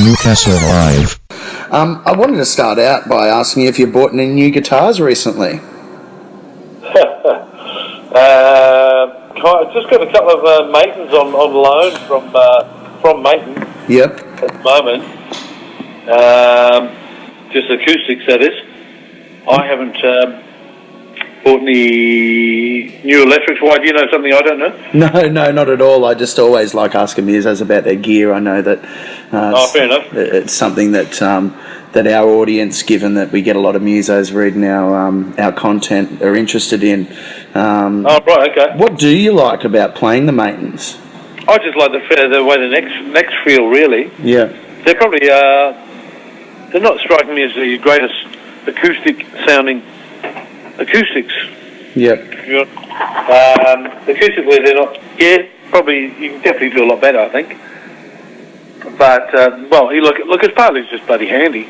Newcastle Live. I wanted to start out by asking you if you bought any new guitars recently. Just got a couple of Matons on loan from Maton. Yep. At the moment. Just acoustics, that is. I haven't bought any new electrics. Why, do you know something I don't know? No, not at all. I just always like asking musos about their gear. I know that fair enough. It's something that that our audience, given that we get a lot of musos reading our content, are interested in. Right, okay. What do you like about playing the Matons? I just like the way the necks feel, really. Yeah. They're probably they're not striking me as the greatest acoustic sounding acoustics. Yep. Acoustically, they're not. Yeah, probably you can definitely do a lot better, I think. But you look, it's partly just bloody handy.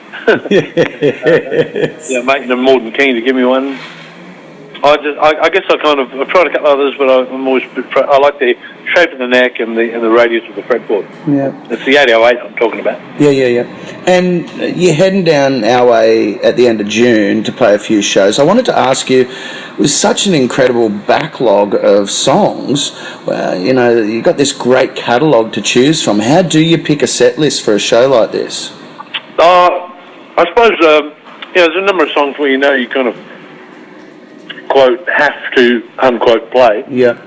Making them more than keen to give me one. I guess I've tried a couple others, but I'm always I like the shape of the neck and the radius of the fretboard. Yeah, it's the 808 I'm talking about. Yeah. And you're heading down our way at the end of June to play a few shows. I wanted to ask you, with such an incredible backlog of songs, you've got this great catalogue to choose from. How do you pick a set list for a show like this? I suppose there's a number of songs where you kind of quote have to unquote play. Yeah.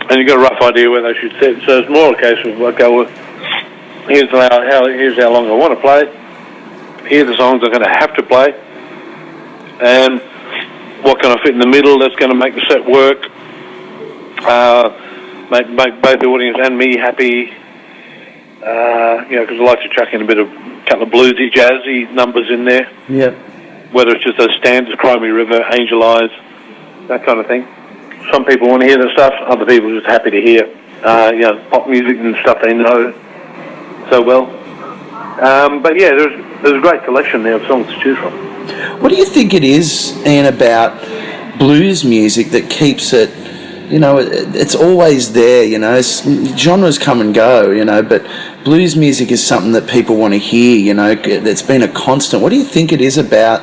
And you've got a rough idea where they should sit. So it's more a case of here's how long I want to play. Here's the songs I'm going to have to play. And what can I fit in the middle that's going to make the set work. Make both the audience and me happy. Because I like to chuck in a couple of bluesy, jazzy numbers in there. Yeah. Whether it's just those standards, Cry Me River, Angel Eyes, that kind of thing. Some people want to hear that stuff, other people are just happy to hear, pop music and stuff they know so well. But yeah, there's a great collection there of songs to choose from. What do you think it is, Ian, about blues music that keeps it, it's always there, genres come and go, but blues music is something that people want to hear, it's been a constant. What do you think it is about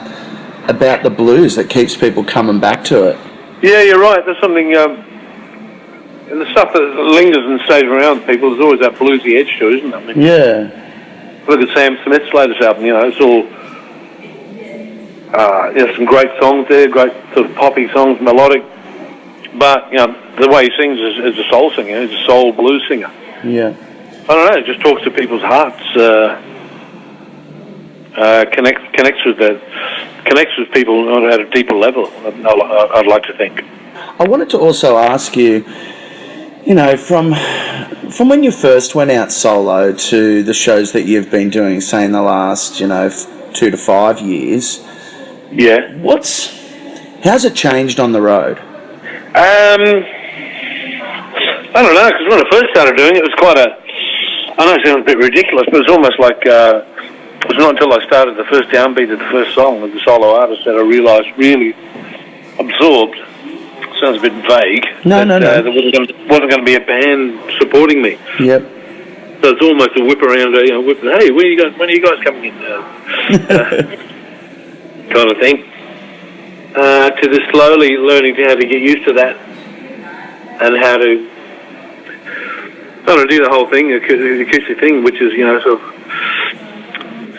the blues that keeps people coming back to it? Yeah, you're right. There's something, and the stuff that lingers and stays around people, there's always that bluesy edge to it, isn't there? Yeah. Look at Sam Smith's latest album, it's all, there's some great songs there, great sort of poppy songs, melodic, but, the way he sings is a soul singer, he's a soul blues singer. Yeah. I don't know, it just talks to people's hearts, connects with people at a deeper level, I'd like to think. I wanted to also ask you, from when you first went out solo to the shows that you've been doing, say in the last, 2 to 5 years. Yeah. How's it changed on the road? I don't know, because when I first started doing it, it was I know it sounds a bit ridiculous, but it was almost like, it was not until I started the first downbeat of the first song with the solo artist that I realised, really absorbed, sounds a bit vague, no. There wasn't going to be a band supporting me. Yep. So it's almost a whip around, hey, when are you guys coming in? Kind of thing. To the slowly learning how to get used to that and how to do the whole thing, the acoustic thing, which is, sort of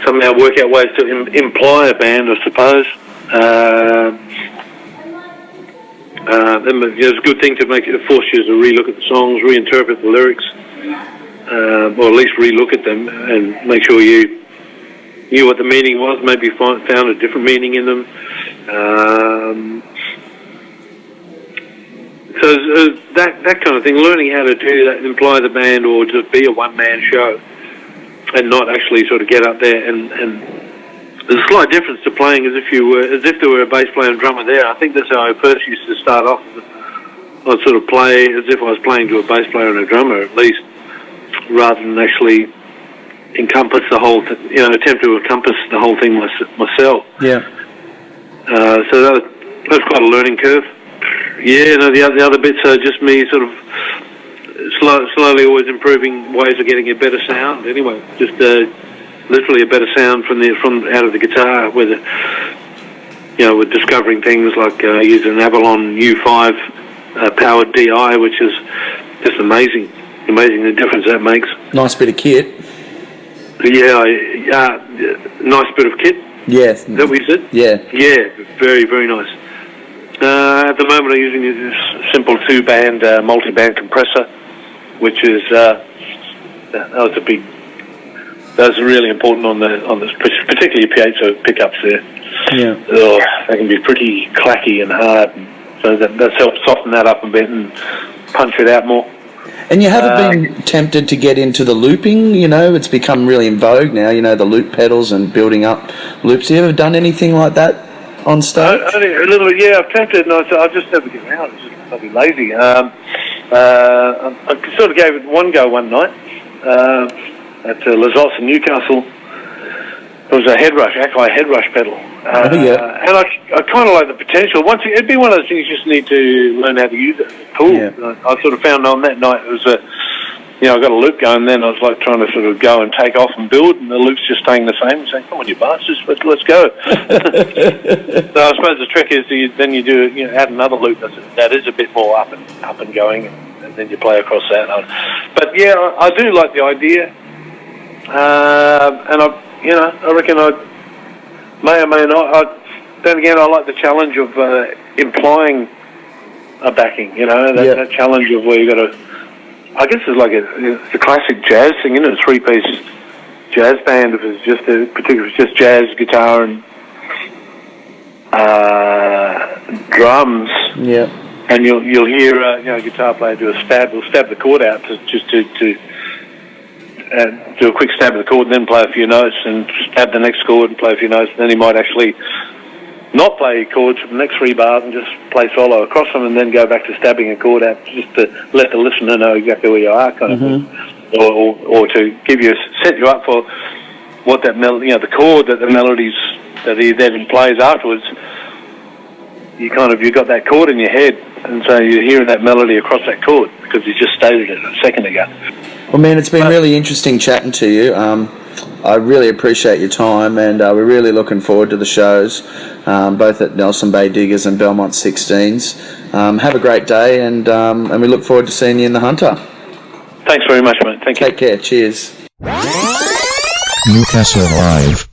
somehow work out ways to imply a band, I suppose. Then it's a good thing to force you to relook at the songs, reinterpret the lyrics, or at least relook at them and make sure you knew what the meaning was, maybe found a different meaning in them. So that kind of thing, learning how to do that, imply the band, or just be a one-man show, and not actually sort of get up there and there's a slight difference to playing as if there were a bass player and drummer there. I think that's how I first used to start off. I'd sort of play as if I was playing to a bass player and a drummer, at least, rather than actually encompass the whole, attempt to encompass the whole thing myself. Yeah. So that was quite a learning curve. Yeah, the other bits are just me sort of slowly always improving ways of getting a better sound. Anyway, just literally a better sound from out of the guitar. Whether we're discovering things like using an Avalon U5 powered DI, which is just amazing the difference that makes. Nice bit of kit. Yeah, nice bit of kit. Yes. Is that what you said? Yeah. Yeah, very, very nice. At the moment I'm using this simple 2-band multi-band compressor, which is that's really important on this, particularly piezo pickups there. Yeah. They can be pretty clacky and hard, so that's helped soften that up a bit and punch it out more. And you haven't been tempted to get into the looping, it's become really in vogue now, the loop pedals and building up loops. Have you ever done anything like that on stage? Only a little, yeah, I've tempted, and I just never get around. It's just bloody lazy. I sort of gave it one go one night at Lazos in Newcastle. It was a Akai head rush pedal. Yeah. And I kind of like the potential. It'd be one of those things you just need to learn how to use it. Cool. Yeah. I sort of found on that night it was I got a loop going, and then I was like trying to sort of go and take off and build, and the loop's just staying the same. Saying, "Come on, you bastards, let's go." So I suppose the trick is then you do add another loop that is a bit more up and going, and then you play across that. But yeah, I do like the idea, and I reckon I may or may not. Then again, I like the challenge of implying a backing. That challenge of where you got to. I guess it's like it's a classic jazz thing, a 3-piece jazz band. If it's just just jazz, guitar, and drums. Yeah. And you'll hear a guitar player do a stab. Will stab the chord out to do a quick stab of the chord, and then play a few notes, and stab the next chord and play a few notes. And then he might actually not play chords for the next 3 bars and just play solo across them, and then go back to stabbing a chord out just to let the listener know exactly where you are, kind of thing. Or to set you up for what that melody, the chord that the melodies that he then plays afterwards. You got that chord in your head, and so you're hearing that melody across that chord because you just stated it a second ago. Well, man, it's been really interesting chatting to you. I really appreciate your time, and we're really looking forward to the shows, both at Nelson Bay Diggers and Belmont 16s. Have a great day, and we look forward to seeing you in the Hunter. Thanks very much, mate. Thank you. Take care. Cheers. Newcastle Live.